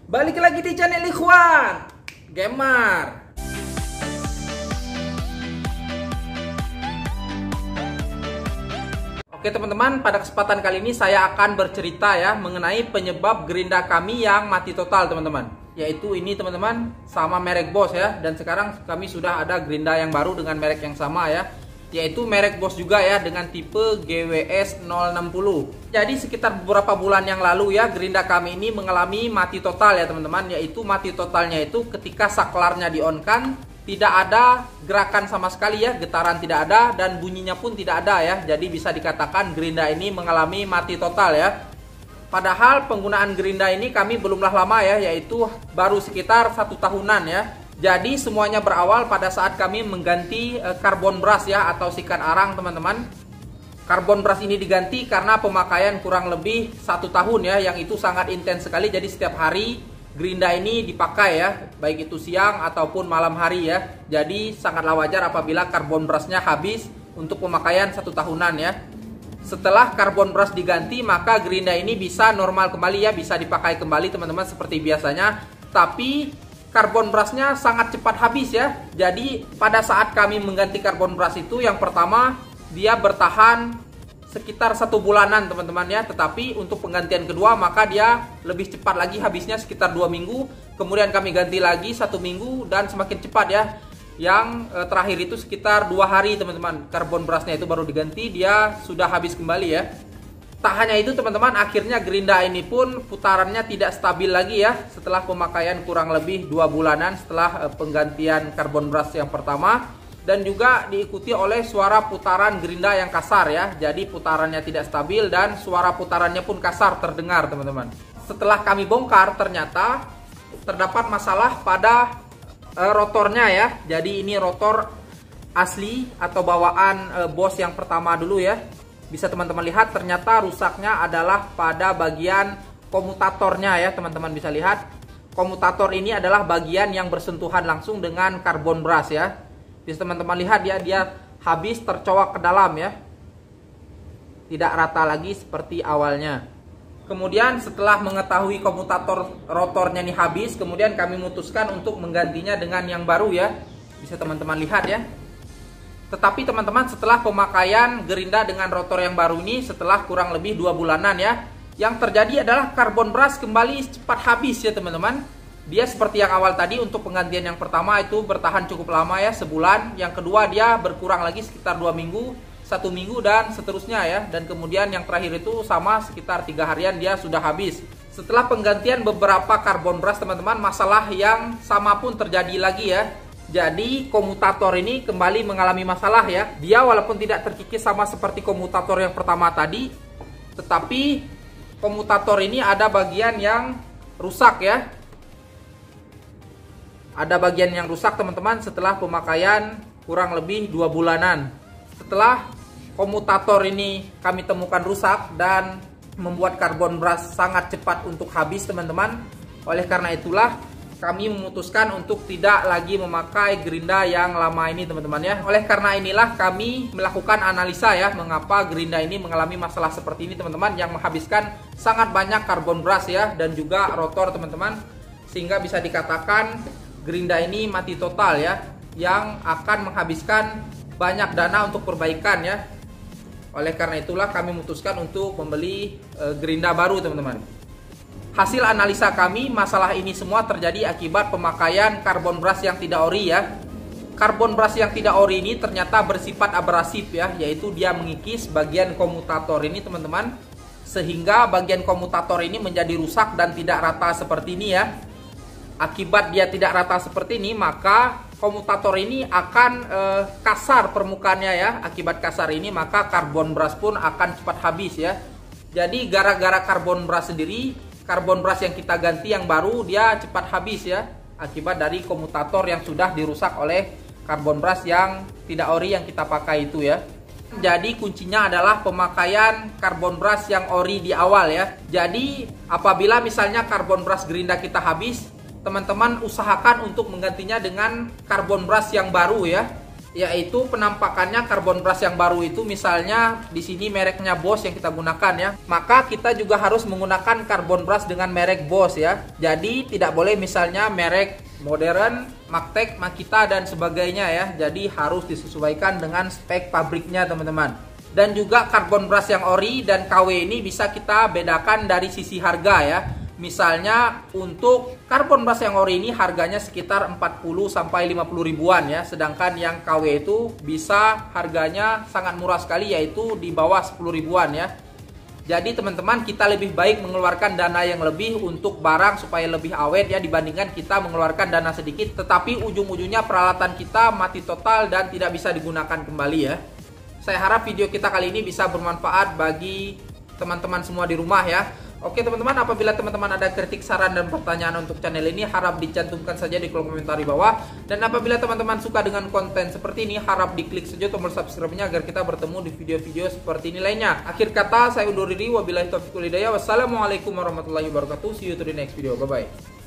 Balik lagi di channel Ikhwan Gamer. Oke teman-teman, pada kesempatan kali ini saya akan bercerita ya mengenai penyebab gerinda kami yang mati total teman-teman. Yaitu ini teman-teman, sama merek Boss ya. Dan sekarang kami sudah ada gerinda yang baru dengan merek yang sama ya, yaitu merek Boss juga ya, dengan tipe GWS 060. Jadi sekitar beberapa bulan yang lalu ya, gerinda kami ini mengalami mati total ya teman-teman. Yaitu mati totalnya itu ketika saklarnya di on kan, tidak ada gerakan sama sekali ya, getaran tidak ada dan bunyinya pun tidak ada ya. Jadi bisa dikatakan gerinda ini mengalami mati total ya. Padahal penggunaan gerinda ini kami belumlah lama ya, yaitu baru sekitar 1 tahunan ya. Jadi semuanya berawal pada saat kami mengganti karbon brush ya, atau sikat arang teman-teman. Karbon brush ini diganti karena pemakaian kurang lebih 1 tahun ya, yang itu sangat intens sekali. Jadi setiap hari gerinda ini dipakai ya, baik itu siang ataupun malam hari ya. Jadi sangatlah wajar apabila karbon brushnya habis untuk pemakaian 1 tahunan ya. Setelah karbon brush diganti, maka gerinda ini bisa normal kembali ya, bisa dipakai kembali teman-teman seperti biasanya. Tapi karbon brushnya sangat cepat habis ya. Jadi pada saat kami mengganti karbon brush itu, yang pertama dia bertahan sekitar 1 bulanan teman-teman ya. Tetapi untuk penggantian kedua maka dia lebih cepat lagi habisnya, sekitar 2 minggu. Kemudian kami ganti lagi 1 minggu dan semakin cepat ya. Yang terakhir itu sekitar 2 hari teman-teman, karbon brushnya itu baru diganti, dia sudah habis kembali ya. Tak hanya itu teman-teman, akhirnya gerinda ini pun putarannya tidak stabil lagi ya, setelah pemakaian kurang lebih 2 bulanan setelah penggantian karbon brush yang pertama. Dan juga diikuti oleh suara putaran gerinda yang kasar ya. Jadi putarannya tidak stabil dan suara putarannya pun kasar terdengar teman-teman. Setelah kami bongkar, ternyata terdapat masalah pada rotornya ya. Jadi ini rotor asli atau bawaan Boss yang pertama dulu ya. Bisa teman-teman lihat, ternyata rusaknya adalah pada bagian komutatornya ya, teman-teman bisa lihat. Komutator ini adalah bagian yang bersentuhan langsung dengan karbon brush ya. Bisa teman-teman lihat ya, dia habis tercowok ke dalam ya. Tidak rata lagi seperti awalnya. Kemudian setelah mengetahui komutator rotornya ini habis, kemudian kami memutuskan untuk menggantinya dengan yang baru ya. Bisa teman-teman lihat ya. Tetapi teman-teman, setelah pemakaian gerinda dengan rotor yang baru ini, setelah kurang lebih 2 bulanan ya, yang terjadi adalah karbon brush kembali cepat habis ya teman-teman. Dia seperti yang awal tadi, untuk penggantian yang pertama itu bertahan cukup lama ya, sebulan. Yang kedua dia berkurang lagi sekitar 2 minggu, 1 minggu dan seterusnya ya. Dan kemudian yang terakhir itu sama, sekitar 3 harian dia sudah habis. Setelah penggantian beberapa karbon brush teman-teman, masalah yang sama pun terjadi lagi ya. Jadi komutator ini kembali mengalami masalah ya. Dia walaupun tidak terkikis sama seperti komutator yang pertama tadi, tetapi komutator ini ada bagian yang rusak ya. Ada bagian yang rusak teman-teman setelah pemakaian kurang lebih 2 bulanan. Setelah komutator ini kami temukan rusak dan membuat karbon brush sangat cepat untuk habis teman-teman. Oleh karena itulah kami memutuskan untuk tidak lagi memakai gerinda yang lama ini teman-teman ya. Oleh karena inilah kami melakukan analisa ya, mengapa gerinda ini mengalami masalah seperti ini teman-teman, yang menghabiskan sangat banyak karbon brush ya, dan juga rotor teman-teman. Sehingga bisa dikatakan gerinda ini mati total ya, yang akan menghabiskan banyak dana untuk perbaikan ya. Oleh karena itulah kami memutuskan untuk membeli gerinda baru teman-teman. Hasil analisa kami, masalah ini semua terjadi akibat pemakaian karbon brush yang tidak ori ya. Karbon brush yang tidak ori ini ternyata bersifat abrasif ya, yaitu dia mengikis bagian komutator ini teman-teman, sehingga bagian komutator ini menjadi rusak dan tidak rata seperti ini ya. Akibat dia tidak rata seperti ini, maka komutator ini akan kasar permukaannya ya. Akibat kasar ini maka karbon brush pun akan cepat habis ya. Jadi gara-gara karbon brush sendiri, karbon brush yang kita ganti yang baru dia cepat habis ya, akibat dari komutator yang sudah dirusak oleh karbon brush yang tidak ori yang kita pakai itu ya. Jadi kuncinya adalah pemakaian karbon brush yang ori di awal ya. Jadi apabila misalnya karbon brush gerinda kita habis, teman-teman usahakan untuk menggantinya dengan karbon brush yang baru ya. yaitu penampakannya karbon brush yang baru itu, misalnya di sini mereknya Bosch yang kita gunakan ya, maka kita juga harus menggunakan karbon brush dengan merek Bosch ya. Jadi tidak boleh misalnya merek modern, Magtech, Makita dan sebagainya ya. Jadi harus disesuaikan dengan spek pabriknya teman-teman. Dan juga karbon brush yang ori dan KW ini bisa kita bedakan dari sisi harga ya. Misalnya untuk karbon brush yang ori ini harganya sekitar 40 sampai 50 ribuan ya. Sedangkan yang KW itu bisa harganya sangat murah sekali, yaitu di bawah 10 ribuan ya. Jadi teman-teman, kita lebih baik mengeluarkan dana yang lebih untuk barang supaya lebih awet ya, dibandingkan kita mengeluarkan dana sedikit tetapi ujung-ujungnya peralatan kita mati total dan tidak bisa digunakan kembali ya. Saya harap video kita kali ini bisa bermanfaat bagi teman-teman semua di rumah ya. Oke teman-teman, apabila teman-teman ada kritik, saran, dan pertanyaan untuk channel ini, harap dicantumkan saja di kolom komentar di bawah. Dan apabila teman-teman suka dengan konten seperti ini, harap diklik saja tombol subscribe-nya agar kita bertemu di video-video seperti ini lainnya. Akhir kata, saya undur diri. Wabillahi taufiq wal hidayah. Wassalamualaikum warahmatullahi wabarakatuh. See you to the next video. Bye-bye.